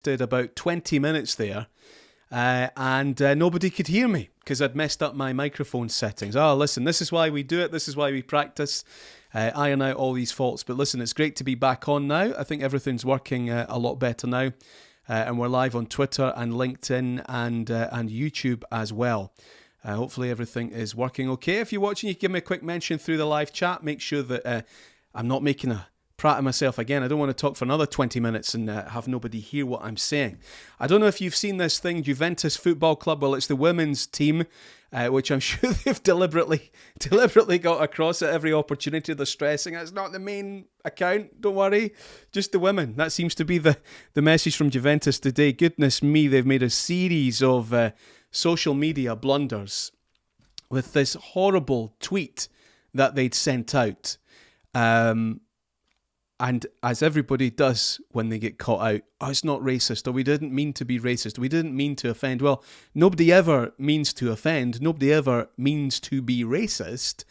did about 20 minutes there, and nobody could hear me because I'd messed up my microphone settings. Oh, listen, this is why we do it. This is why we practice, iron out all these faults. But listen, it's great to be back on now. I think everything's working a lot better now, and we're live on Twitter and LinkedIn and YouTube as well. Hopefully everything is working okay. If you're watching, you can give me a quick mention through the live chat. Make sure that I'm not making a prat of myself again. I don't want to talk for another 20 minutes and have nobody hear what I'm saying. I don't know if you've seen this thing, Juventus Football Club. Well, it's the women's team, which I'm sure they've deliberately got across at every opportunity. They're stressing it's not the main account, don't worry, just the women. That seems to be the message from Juventus today. Goodness me, they've made a series of social media blunders with this horrible tweet that they'd sent out. And as everybody does when they get caught out, oh, it's not racist, or we didn't mean to be racist, we didn't mean to offend. Well, nobody ever means to offend, nobody ever means to be racist,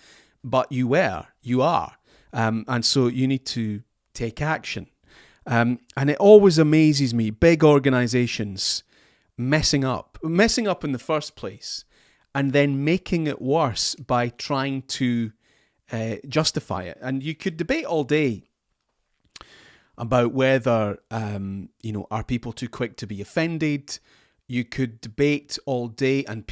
but you are. And so you need to take action. And it always amazes me, big organisations messing up in the first place, and then making it worse by trying to justify it. And you could debate all day about whether, are people too quick to be offended. You could debate all day, and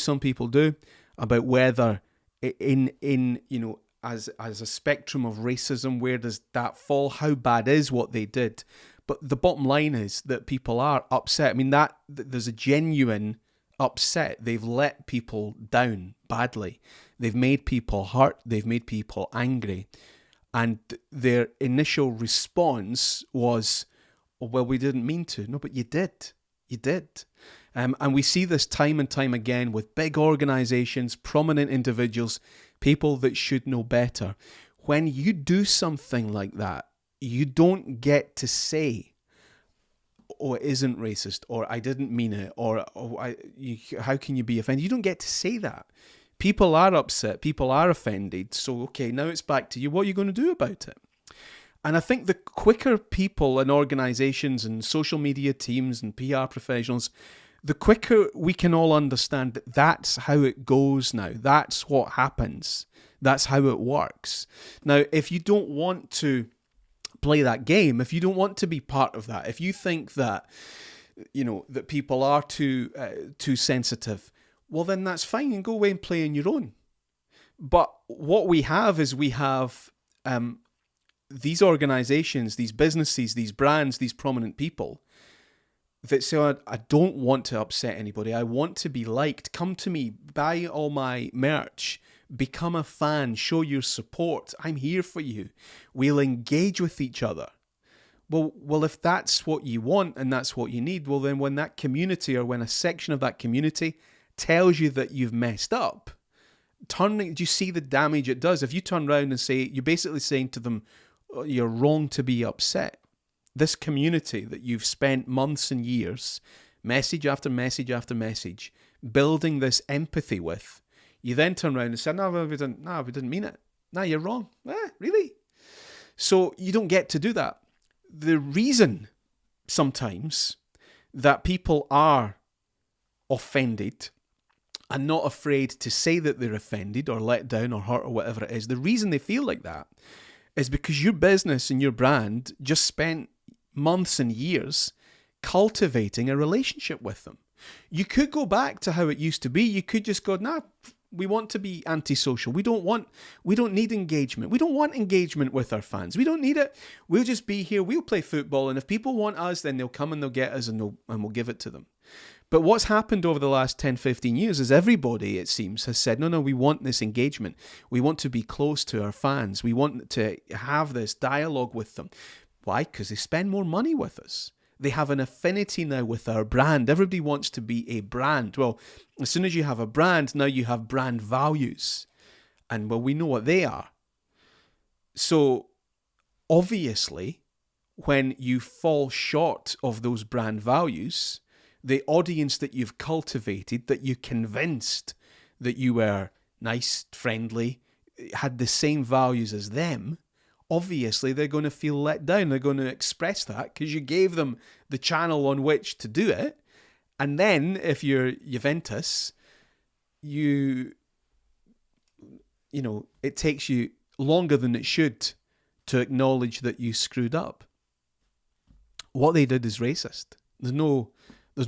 some people do, about whether as a spectrum of racism, where does that fall? How bad is what they did? But the bottom line is that people are upset. I mean, that there's a genuine upset. They've let people down badly. They've made people hurt. They've made people angry. And their initial response was, oh, well, we didn't mean to. No, but you did. You did. And we see this time and time again with big organizations, prominent individuals, people that should know better. When you do something like that, you don't get to say, oh, it isn't racist, or I didn't mean it, or how can you be offended? You don't get to say that. People are upset, people are offended, so okay, now it's back to you. What are you going to do about it? And I think the quicker people and organisations and social media teams and PR professionals, the quicker we can all understand that that's how it goes now. That's what happens. That's how it works. Now, if you don't want to play that game, if you don't want to be part of that, if you think that, that people are too sensitive, well, then that's fine, and go away and play on your own. But what we have is these organizations, these businesses, these brands, these prominent people that say, I don't want to upset anybody. I want to be liked. Come to me, buy all my merch, become a fan, show your support. I'm here for you. We'll engage with each other. Well, if that's what you want and that's what you need, well, then when that community, or when a section of that community tells you that you've messed up, do you see the damage it does? If you turn around and say, you're basically saying to them, oh, you're wrong to be upset. This community that you've spent months and years, message after message after message, building this empathy with, you then turn around and say, no, we didn't mean it. No, you're wrong. Really? So you don't get to do that. The reason sometimes that people are offended and not afraid to say that they're offended or let down or hurt or whatever it is, the reason they feel like that is because your business and your brand just spent months and years cultivating a relationship with them. You could go back to how it used to be. You could just go, nah, we want to be antisocial. We don't need engagement. We don't want engagement with our fans. We don't need it. We'll just be here. We'll play football. And if people want us, then they'll come and they'll get us, and we'll give it to them. But what's happened over the last 10, 15 years is everybody, it seems, has said, no, we want this engagement. We want to be close to our fans. We want to have this dialogue with them. Why? Because they spend more money with us. They have an affinity now with our brand. Everybody wants to be a brand. Well, as soon as you have a brand, now you have brand values. And, well, we know what they are. So, obviously, when you fall short of those brand values, the audience that you've cultivated, that you convinced that you were nice, friendly, had the same values as them, obviously they're going to feel let down. They're going to express that because you gave them the channel on which to do it. And then if you're Juventus, it takes you longer than it should to acknowledge that you screwed up. What they did is racist. There's no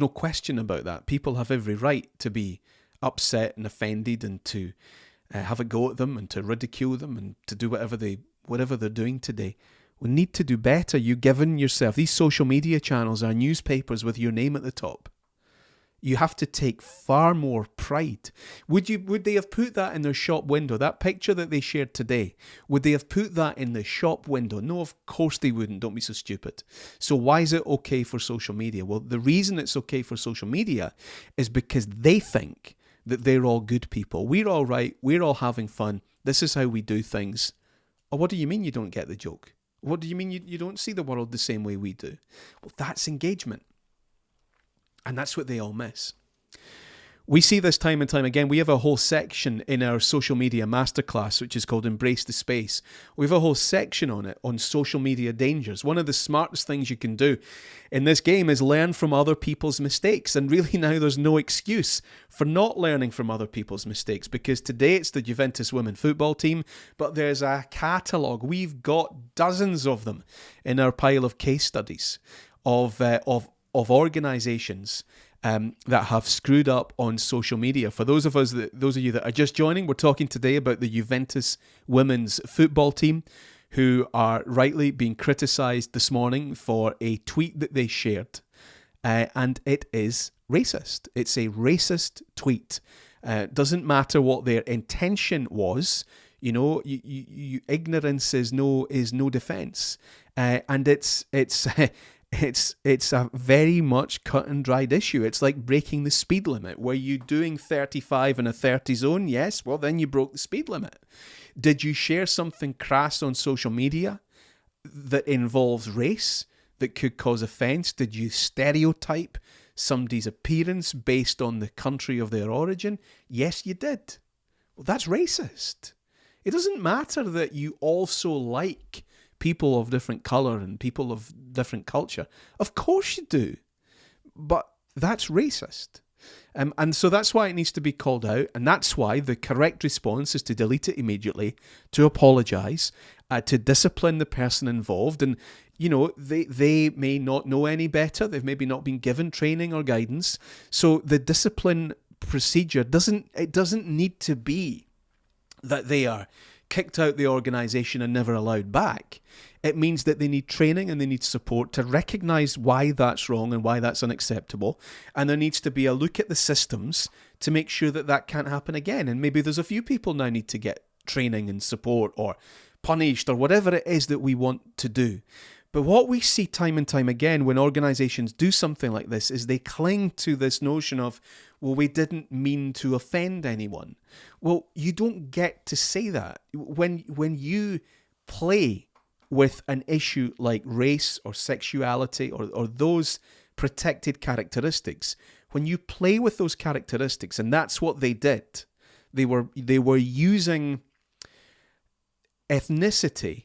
question about that. People have every right to be upset and offended and to have a go at them and to ridicule them and to do whatever they're doing today. We need to do better. You've given yourself, these social media channels are newspapers with your name at the top. You have to take far more pride. Would they have put that in their shop window? That picture that they shared today, would they have put that in the shop window? No, of course they wouldn't. Don't be so stupid. So why is it okay for social media? Well, the reason it's okay for social media is because they think that they're all good people. We're all right. We're all having fun. This is how we do things. Or what do you mean you don't get the joke? What do you mean you don't see the world the same way we do? Well, that's engagement. And that's what they all miss. We see this time and time again. We have a whole section in our social media masterclass, which is called Embrace the Space. We have a whole section on it, on social media dangers. One of the smartest things you can do in this game is learn from other people's mistakes. And really now there's no excuse for not learning from other people's mistakes, because today it's the Juventus women football team, but there's a catalogue. We've got dozens of them in our pile of case studies of organisations that have screwed up on social media. For those of you that are just joining, we're talking today about the Juventus women's football team, who are rightly being criticised this morning for a tweet that they shared, and it is racist. It's a racist tweet. Doesn't matter what their intention was. Ignorance is no defence, and it's a very much cut and dried issue. It's like breaking the speed limit. Were you doing 35 in a 30 zone? Yes, well then you broke the speed limit. Did you share something crass on social media that involves race that could cause offence? Did you stereotype somebody's appearance based on the country of their origin? Yes, you did. Well, that's racist. It doesn't matter that you also like people of different colour and people of different culture. Of course you do. But that's racist. And so that's why it needs to be called out. And that's why the correct response is to delete it immediately, to apologise, to discipline the person involved. And, they may not know any better. They've maybe not been given training or guidance. So the discipline procedure doesn't need to be that they are kicked out the organisation and never allowed back. It means that they need training and they need support to recognise why that's wrong and why that's unacceptable. And there needs to be a look at the systems to make sure that that can't happen again. And maybe there's a few people now need to get training and support or punished or whatever it is that we want to do. But what we see time and time again when organisations do something like this is they cling to this notion of, well, we didn't mean to offend anyone. Well, you don't get to say that. When you play with an issue like race or sexuality or those protected characteristics, when you play with those characteristics, and that's what they did, they were using ethnicity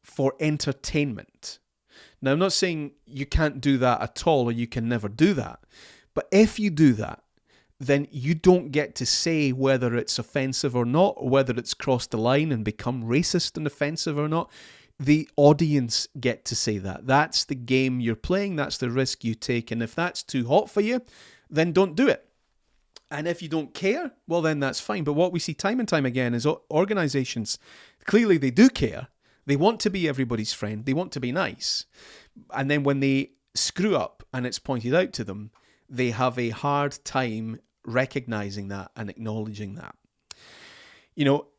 for entertainment. Now, I'm not saying you can't do that at all or you can never do that. But if you do that, then you don't get to say whether it's offensive or not, or whether it's crossed the line and become racist and offensive or not. The audience get to say that. That's the game you're playing. That's the risk you take. And if that's too hot for you, then don't do it. And if you don't care, well, then that's fine. But what we see time and time again is organisations, clearly they do care. They want to be everybody's friend. They want to be nice. And then when they screw up and it's pointed out to them, they have a hard time recognising that and acknowledging that.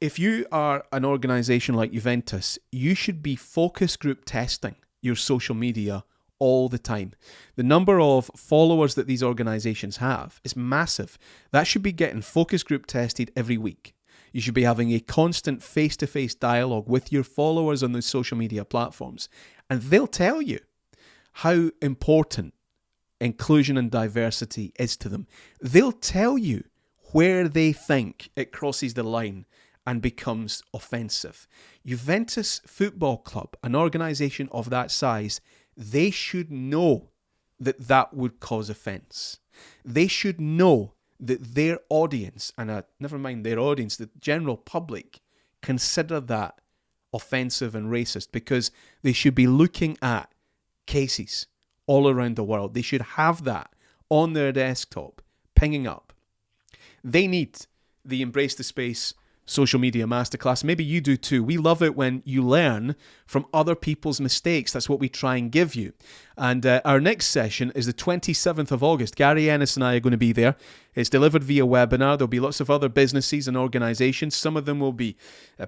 If you are an organisation like Juventus, you should be focus group testing your social media all the time. The number of followers that these organisations have is massive. That should be getting focus group tested every week. You should be having a constant face-to-face dialogue with your followers on those social media platforms. And they'll tell you how important inclusion and diversity is to them. They'll tell you where they think it crosses the line and becomes offensive. Juventus Football Club, an organisation of that size, they should know that that would cause offence. They should know that their audience, and never mind their audience, the general public, consider that offensive and racist, because they should be looking at cases all around the world. They should have that on their desktop, pinging up. They need the Embrace the Space social media masterclass. Maybe you do too. We love it when you learn from other people's mistakes. That's what we try and give you. And our next session is the 27th of August. Gary Ennis and I are going to be there. It's delivered via webinar. There'll be lots of other businesses and organizations. Some of them will be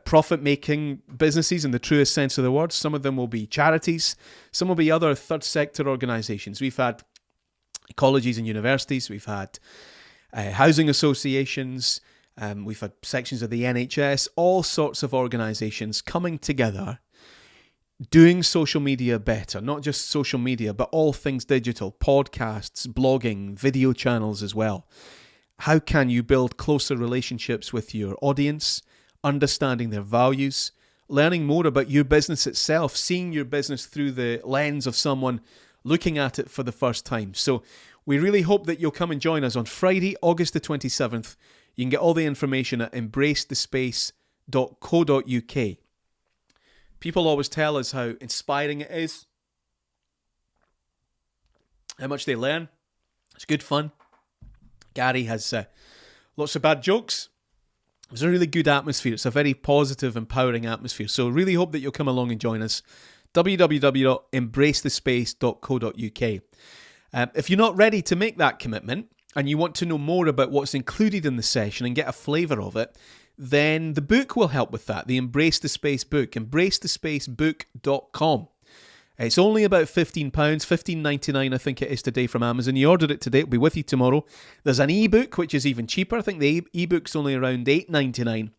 profit-making businesses in the truest sense of the word. Some of them will be charities. Some will be other third sector organizations. We've had colleges and universities. We've had housing associations. We've had sections of the NHS, all sorts of organisations coming together, doing social media better. Not just social media, but all things digital, podcasts, blogging, video channels as well. How can you build closer relationships with your audience, understanding their values, learning more about your business itself, seeing your business through the lens of someone looking at it for the first time. So we really hope that you'll come and join us on Friday, August the 27th. You can get all the information at embracethespace.co.uk. People always tell us how inspiring it is, how much they learn. It's good fun. Gary has lots of bad jokes. It's a really good atmosphere. It's a very positive, empowering atmosphere. So really hope that you'll come along and join us. www.embracethespace.co.uk. If you're not ready to make that commitment, and you want to know more about what's included in the session and get a flavour of it, then the book will help with that, the Embrace the Space book, embracethespacebook.com. It's only about £15, $15.99 I think it is today from Amazon. You ordered it today, it'll be with you tomorrow. There's an ebook, which is even cheaper. I think the ebook's only around $8.99.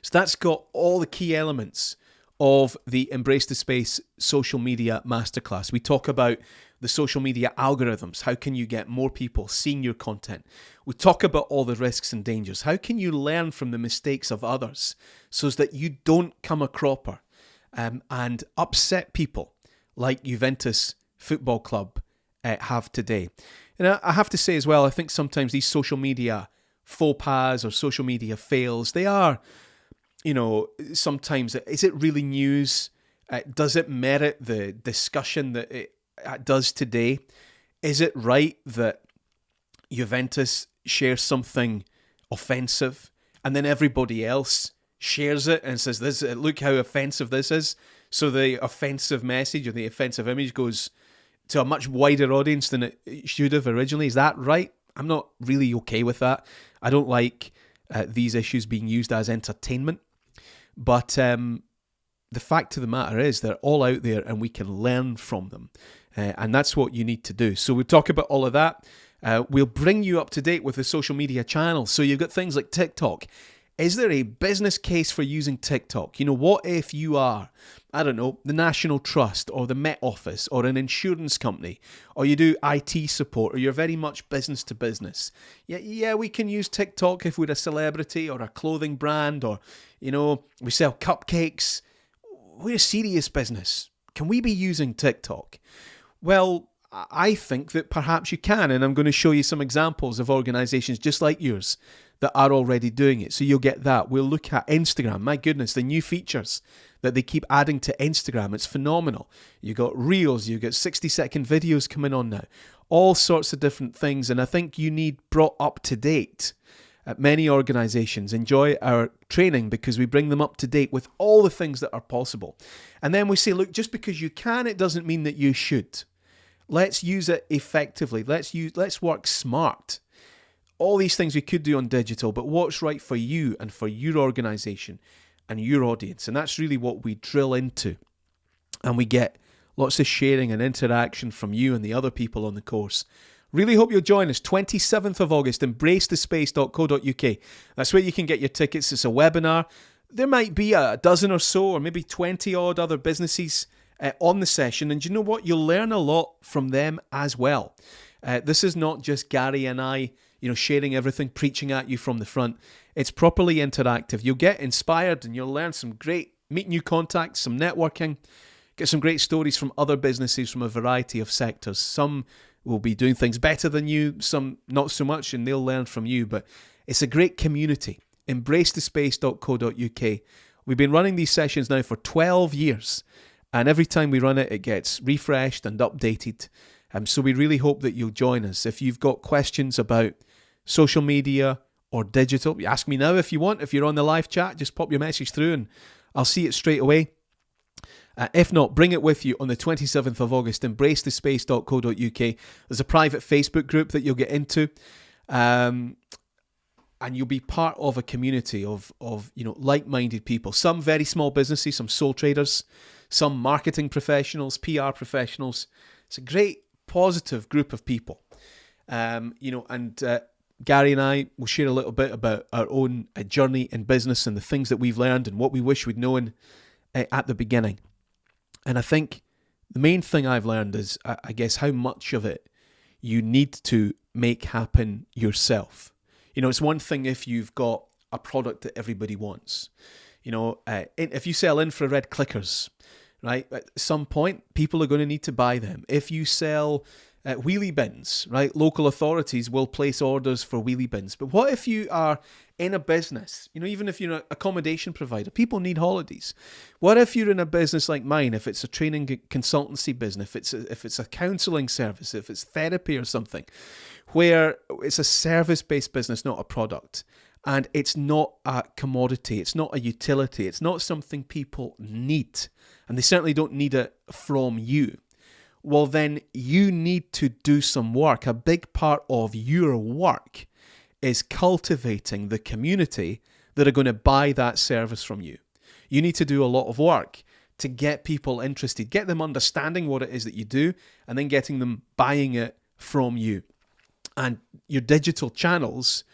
So that's got all the key elements of the Embrace the Space social media masterclass. We talk about the social media algorithms. How can you get more people seeing your content? We talk about all the risks and dangers. How can you learn from the mistakes of others so that you don't come a cropper and upset people like Juventus Football Club have today? And I have to say as well, I think sometimes these social media faux pas or social media fails, they are, sometimes, is it really news? Does it merit the discussion that it does today? Is it right that Juventus shares something offensive and then everybody else shares it and says, "This, look how offensive this is"? So the offensive message or the offensive image goes to a much wider audience than it should have originally. Is that right? I'm not really okay with that. I don't like these issues being used as entertainment. But the fact of the matter is they're all out there and we can learn from them. And that's what you need to do. So we'll talk about all of that. We'll bring you up to date with the social media channels. So you've got things like TikTok. Is there a business case for using TikTok? What if you are, I don't know, the National Trust or the Met Office or an insurance company, or you do IT support, or you're very much business to business? Yeah, we can use TikTok if we're a celebrity or a clothing brand, or, we sell cupcakes. We're a serious business. Can we be using TikTok? Well, I think that perhaps you can, and I'm going to show you some examples of organizations just like yours that are already doing it. So you'll get that. We'll look at Instagram. My goodness, the new features that they keep adding to Instagram. It's phenomenal. You got Reels, you got 60-second videos coming on now. All sorts of different things. And I think you need brought up to date. Many organizations enjoy our training because we bring them up to date with all the things that are possible. And then we say, look, just because you can, it doesn't mean that you should. Let's use it effectively. Let's work smart. All these things we could do on digital, but what's right for you and for your organization and your audience? And that's really what we drill into. And we get lots of sharing and interaction from you and the other people on the course. Really hope you'll join us. 27th of August, embracethespace.co.uk. That's where you can get your tickets. It's a webinar. There might be a dozen or so, or maybe 20 odd other businesses on the session. And you know what? You'll learn a lot from them as well. This is not just Gary and I, sharing everything, preaching at you from the front. It's properly interactive. You'll get inspired and you'll learn meet new contacts, some networking, get some great stories from other businesses from a variety of sectors. Some will be doing things better than you, some not so much, and they'll learn from you. But it's a great community. Embracethespace.co.uk. We've been running these sessions now for 12 years, and every time we run it, it gets refreshed and updated. So we really hope that you'll join us. If you've got questions about social media or digital, ask me now if you want. If you're on the live chat, just pop your message through and I'll see it straight away. If not, bring it with you on the 27th of August, embracethespace.co.uk. There's a private Facebook group that you'll get into, and you'll be part of a community of like-minded people. Some very small businesses, some sole traders, some marketing professionals, PR professionals. It's a great, positive group of people. Gary and I will share a little bit about our own journey in business and the things that we've learned and what we wish we'd known at the beginning. And I think the main thing I've learned is, I guess, how much of it you need to make happen yourself. It's one thing if you've got a product that everybody wants. If you sell infrared clickers, right, at some point, people are going to need to buy them. If you sell wheelie bins, right? Local authorities will place orders for wheelie bins. But what if you are in a business, even if you're an accommodation provider, people need holidays. What if you're in a business like mine, if it's a training consultancy business, if it's a counseling service, if it's therapy or something, where it's a service-based business, not a product, and it's not a commodity, it's not a utility, it's not something people need, and they certainly don't need it from you. Well, then you need to do some work. A big part of your work is cultivating the community that are going to buy that service from you. You need to do a lot of work to get people interested, get them understanding what it is that you do, and then getting them buying it from you. And your digital channels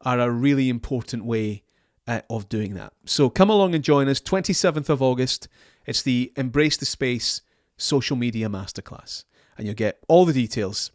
are a really important way of doing that. So come along and join us, 27th of August. It's the Embrace the Space Social Media Masterclass. And you'll get all the details